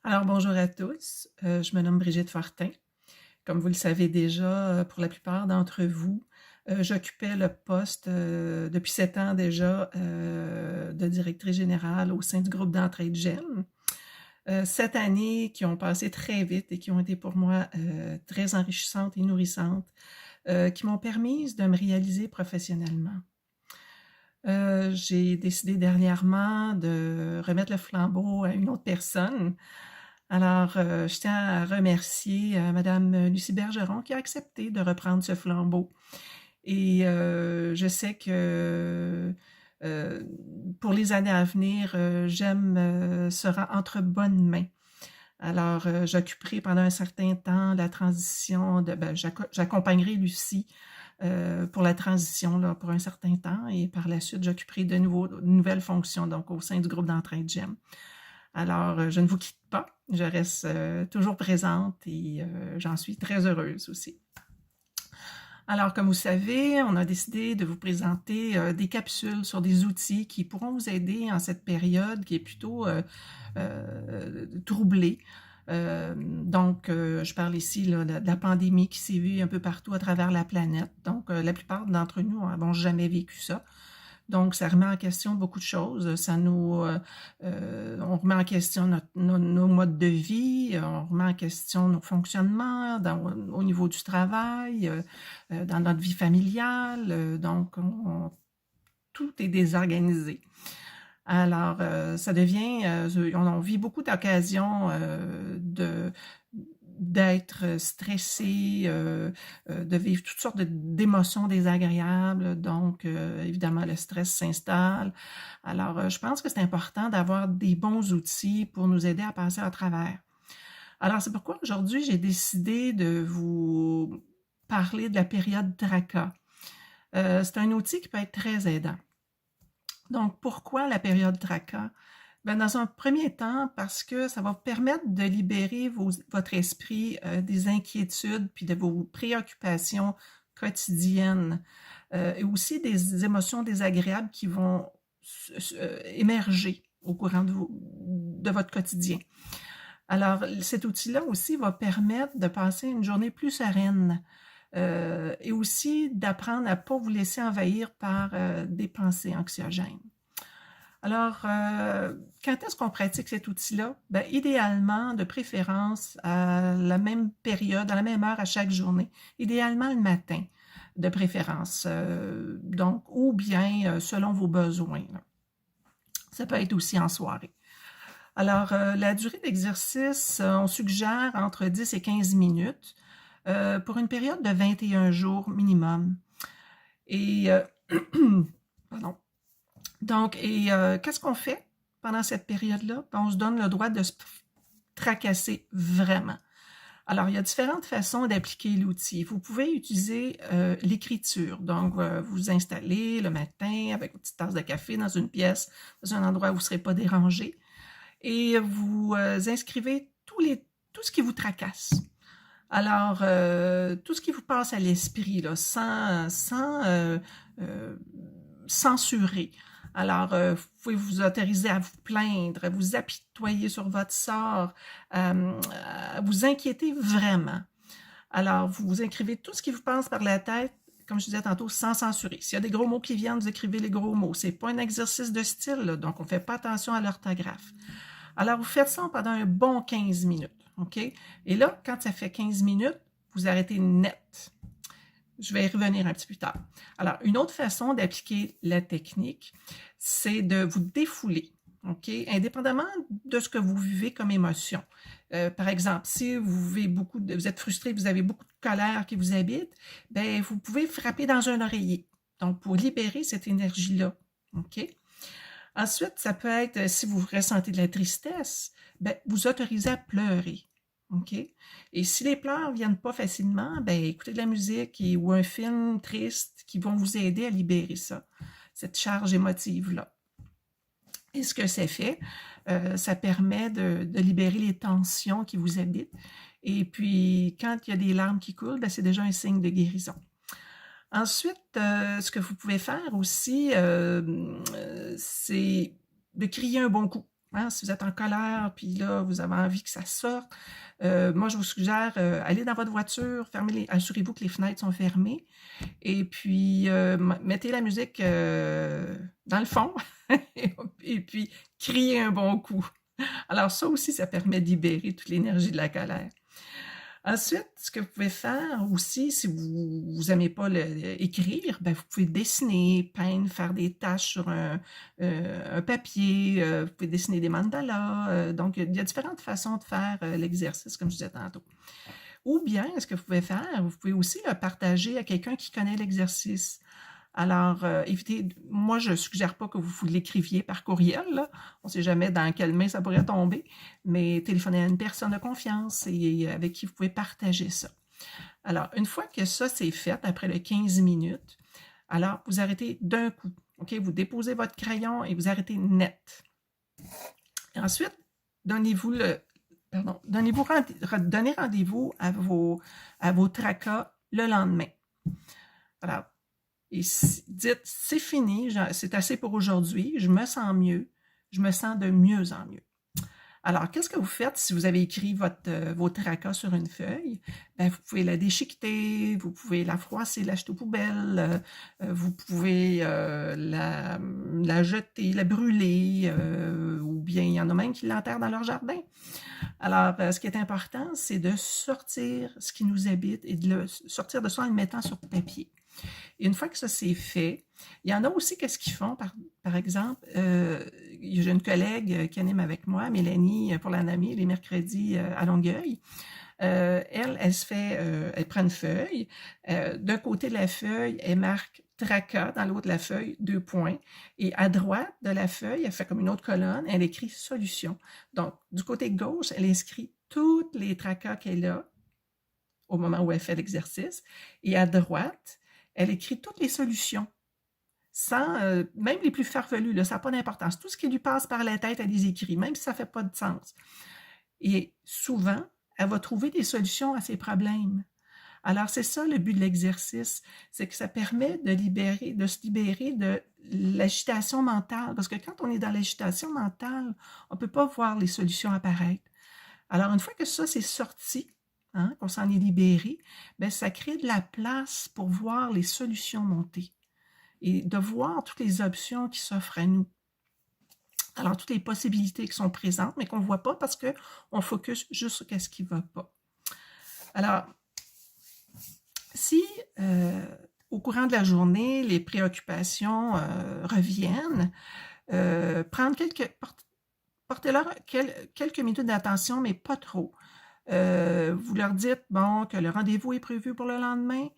Alors bonjour à tous, je me nomme Brigitte Fortin. Comme vous le savez déjà, pour la plupart d'entre vous, j'occupais le poste, depuis 7 ans déjà, de directrice générale au sein du groupe d'entraide GEM. 7 années qui ont passé très vite et qui ont été pour moi, très enrichissantes et nourrissantes, qui m'ont permises de me réaliser professionnellement. J'ai décidé dernièrement de remettre le flambeau à une autre personne. Alors, je tiens à remercier Madame Lucie Bergeron qui a accepté de reprendre ce flambeau. Et je sais que euh, pour les années à venir, j'aime sera entre bonnes mains. Alors, j'occuperai pendant un certain temps la transition j'accompagnerai Lucie pour la transition là, pour un certain temps et par la suite, j'occuperai de nouvelles fonctions donc au sein du groupe d'entraide GEM. Alors, je ne vous quitte pas, je reste toujours présente et j'en suis très heureuse aussi. Alors, comme vous savez, on a décidé de vous présenter des capsules sur des outils qui pourront vous aider en cette période qui est plutôt troublée. Je parle ici là, de la pandémie qui s'est vue un peu partout à travers la planète. Donc, la plupart d'entre nous n'avons jamais vécu ça. Donc, ça remet en question beaucoup de choses. On remet en question nos modes de vie, on remet en question nos fonctionnements au niveau du travail, dans notre vie familiale. Tout est désorganisé. Alors, ça devient, on vit beaucoup d'occasions d'être stressé, de vivre toutes sortes d'émotions désagréables. Donc, évidemment, le stress s'installe. Alors, je pense que c'est important d'avoir des bons outils pour nous aider à passer à travers. Alors, c'est pourquoi aujourd'hui, j'ai décidé de vous parler de la période TRACA. C'est un outil qui peut être très aidant. Donc, pourquoi la période TRACA? Ben, dans un premier temps, parce que ça va vous permettre de libérer votre esprit des inquiétudes puis de vos préoccupations quotidiennes et aussi des émotions désagréables qui vont émerger au courant de votre quotidien. Alors, cet outil-là aussi va permettre de passer une journée plus sereine et aussi d'apprendre à ne pas vous laisser envahir par des pensées anxiogènes. Alors, quand est-ce qu'on pratique cet outil-là? Ben, idéalement, de préférence, à la même période, à la même heure à chaque journée. Idéalement, le matin, de préférence. Donc, ou bien selon vos besoins. Là. Ça peut être aussi en soirée. Alors, la durée d'exercice, on suggère entre 10 et 15 minutes pour une période de 21 jours minimum. Et, pardon. Donc, qu'est-ce qu'on fait pendant cette période-là? On se donne le droit de se tracasser vraiment. Alors, il y a différentes façons d'appliquer l'outil. Vous pouvez utiliser l'écriture. Donc, vous installez le matin avec une petite tasse de café dans une pièce, dans un endroit où vous ne serez pas dérangé, et vous inscrivez tout ce qui vous tracasse. Alors, tout ce qui vous passe à l'esprit, là, sans censurer. Alors, vous pouvez vous autoriser à vous plaindre, à vous apitoyer sur votre sort, à vous inquiéter vraiment. Alors, vous écrivez tout ce qui vous passe par la tête, comme je disais tantôt, sans censurer. S'il y a des gros mots qui viennent, vous écrivez les gros mots. C'est pas un exercice de style, là, donc on ne fait pas attention à l'orthographe. Alors, vous faites ça pendant un bon 15 minutes, OK? Et là, quand ça fait 15 minutes, vous arrêtez net. Je vais y revenir un petit peu plus tard. Alors, une autre façon d'appliquer la technique, c'est de vous défouler, OK? Indépendamment de ce que vous vivez comme émotion. Par exemple, si vous êtes frustré, vous avez beaucoup de colère qui vous habite, ben vous pouvez frapper dans un oreiller. Donc, pour libérer cette énergie-là, OK? Ensuite, ça peut être, si vous ressentez de la tristesse, ben, vous autorisez à pleurer. OK? Et si les pleurs ne viennent pas facilement, ben, écoutez de la musique ou un film triste qui vont vous aider à libérer ça, cette charge émotive-là. Et ce que ça fait, ça permet de libérer les tensions qui vous habitent. Et puis, quand il y a des larmes qui coulent, ben, c'est déjà un signe de guérison. Ensuite, ce que vous pouvez faire aussi, c'est de crier un bon coup. Hein, si vous êtes en colère, puis là, vous avez envie que ça sorte, moi, je vous suggère, allez dans votre voiture, assurez-vous que les fenêtres sont fermées, et puis mettez la musique dans le fond, et puis criez un bon coup. Alors ça aussi, ça permet de libérer toute l'énergie de la colère. Ensuite, ce que vous pouvez faire aussi, si vous aimez pas écrire, ben vous pouvez dessiner, peindre, faire des taches sur un papier, vous pouvez dessiner des mandalas. Donc, il y a différentes façons de faire l'exercice, comme je disais tantôt. Ou bien, ce que vous pouvez faire, vous pouvez aussi le partager à quelqu'un qui connaît l'exercice. Alors, évitez, moi, je ne suggère pas que vous l'écriviez par courriel, là. On ne sait jamais dans quelle main ça pourrait tomber, mais téléphonez à une personne de confiance et avec qui vous pouvez partager ça. Alors, une fois que ça c'est fait, après les 15 minutes, alors vous arrêtez d'un coup. OK? Vous déposez votre crayon et vous arrêtez net. Et ensuite, donnez rendez-vous à vos tracas le lendemain. Alors, et dites, c'est fini, c'est assez pour aujourd'hui, je me sens mieux, je me sens de mieux en mieux. Alors, qu'est-ce que vous faites si vous avez écrit vos tracas sur une feuille? Ben, vous pouvez la déchiqueter, vous pouvez la froisser, l'acheter aux poubelles, vous pouvez la jeter, la brûler, ou bien il y en a même qui l'enterrent dans leur jardin. Alors, ce qui est important, c'est de sortir ce qui nous habite et de le sortir de ça en le mettant sur papier. Et une fois que ça c'est fait, il y en a aussi qu'est-ce qu'ils font, par exemple, j'ai une collègue qui anime avec moi, Mélanie, pour l'ANAMI, les mercredis à Longueuil. Elle prend une feuille. D'un côté de la feuille, elle marque tracas, dans l'autre de la feuille, 2 points. Et à droite de la feuille, elle fait comme une autre colonne, elle écrit solution. Donc, du côté gauche, elle inscrit toutes les tracas qu'elle a au moment où elle fait l'exercice. Et à droite, elle écrit toutes les solutions, sans, même les plus farfelues, là, ça n'a pas d'importance. Tout ce qui lui passe par la tête, elle les écrit, même si ça ne fait pas de sens. Et souvent, elle va trouver des solutions à ses problèmes. Alors, c'est ça le but de l'exercice, c'est que ça permet de se libérer de l'agitation mentale. Parce que quand on est dans l'agitation mentale, on ne peut pas voir les solutions apparaître. Alors, une fois que ça, c'est sorti, hein, qu'on s'en est libéré, ben, ça crée de la place pour voir les solutions monter et de voir toutes les options qui s'offrent à nous. Alors, toutes les possibilités qui sont présentes, mais qu'on ne voit pas parce qu'on focus juste sur ce qui ne va pas. Alors, si au courant de la journée, les préoccupations reviennent, portez-leur quelques minutes d'attention, mais pas trop. Vous leur dites, bon, que le rendez-vous est prévu pour le lendemain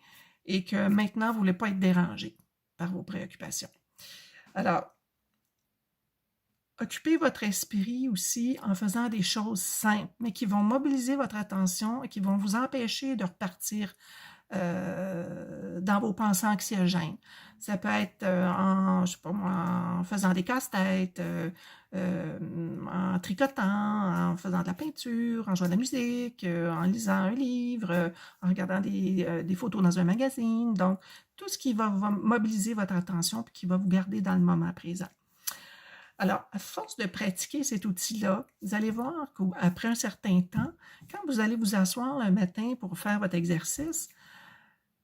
et que maintenant, vous ne voulez pas être dérangé par vos préoccupations. Alors, occupez votre esprit aussi en faisant des choses simples, mais qui vont mobiliser votre attention et qui vont vous empêcher de repartir dans vos pensées anxiogènes. Ça peut être je sais pas moi, en faisant des casse-têtes, en tricotant, en faisant de la peinture, en jouant de la musique, en lisant un livre, en regardant des photos dans un magazine. Donc, tout ce qui va mobiliser votre attention et qui va vous garder dans le moment présent. Alors, à force de pratiquer cet outil-là, vous allez voir qu'après un certain temps, quand vous allez vous asseoir le matin pour faire votre exercice,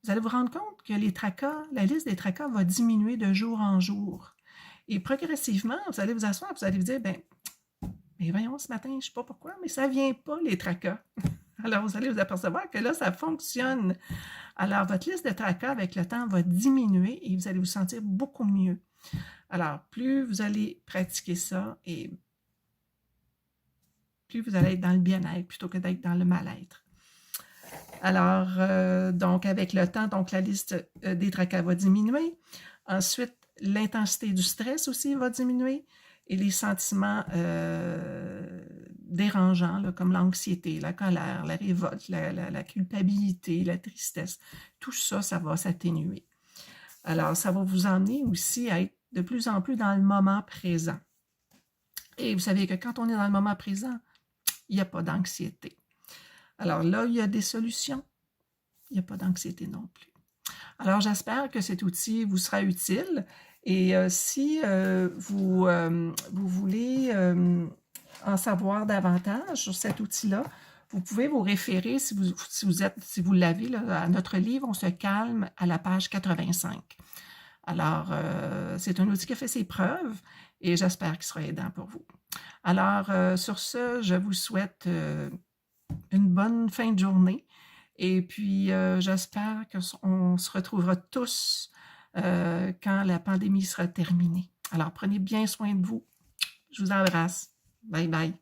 vous allez vous rendre compte que la liste des tracas va diminuer de jour en jour. Et progressivement, vous allez vous asseoir et vous allez vous dire, mais voyons, ce matin, je ne sais pas pourquoi, mais ça ne vient pas, les tracas. Alors, vous allez vous apercevoir que là, ça fonctionne. Alors, votre liste de tracas, avec le temps, va diminuer et vous allez vous sentir beaucoup mieux. Alors, plus vous allez pratiquer ça et plus vous allez être dans le bien-être plutôt que d'être dans le mal-être. Alors, donc, avec le temps, donc la liste des tracas va diminuer. Ensuite, l'intensité du stress aussi va diminuer et les sentiments dérangeants, là, comme l'anxiété, la colère, la révolte, la culpabilité, la tristesse, tout ça, ça va s'atténuer. Alors, ça va vous emmener aussi à être de plus en plus dans le moment présent. Et vous savez que quand on est dans le moment présent, il n'y a pas d'anxiété. Alors là, il y a des solutions. Il n'y a pas d'anxiété non plus. Alors, j'espère que cet outil vous sera utile. Et si vous voulez en savoir davantage sur cet outil-là, vous pouvez vous référer, si vous l'avez, là, à notre livre On se calme à la page 85. Alors, c'est un outil qui a fait ses preuves et j'espère qu'il sera aidant pour vous. Alors, sur ce, je vous souhaite une bonne fin de journée et puis j'espère qu'on se retrouvera tous quand la pandémie sera terminée. Alors, prenez bien soin de vous. Je vous embrasse. Bye bye.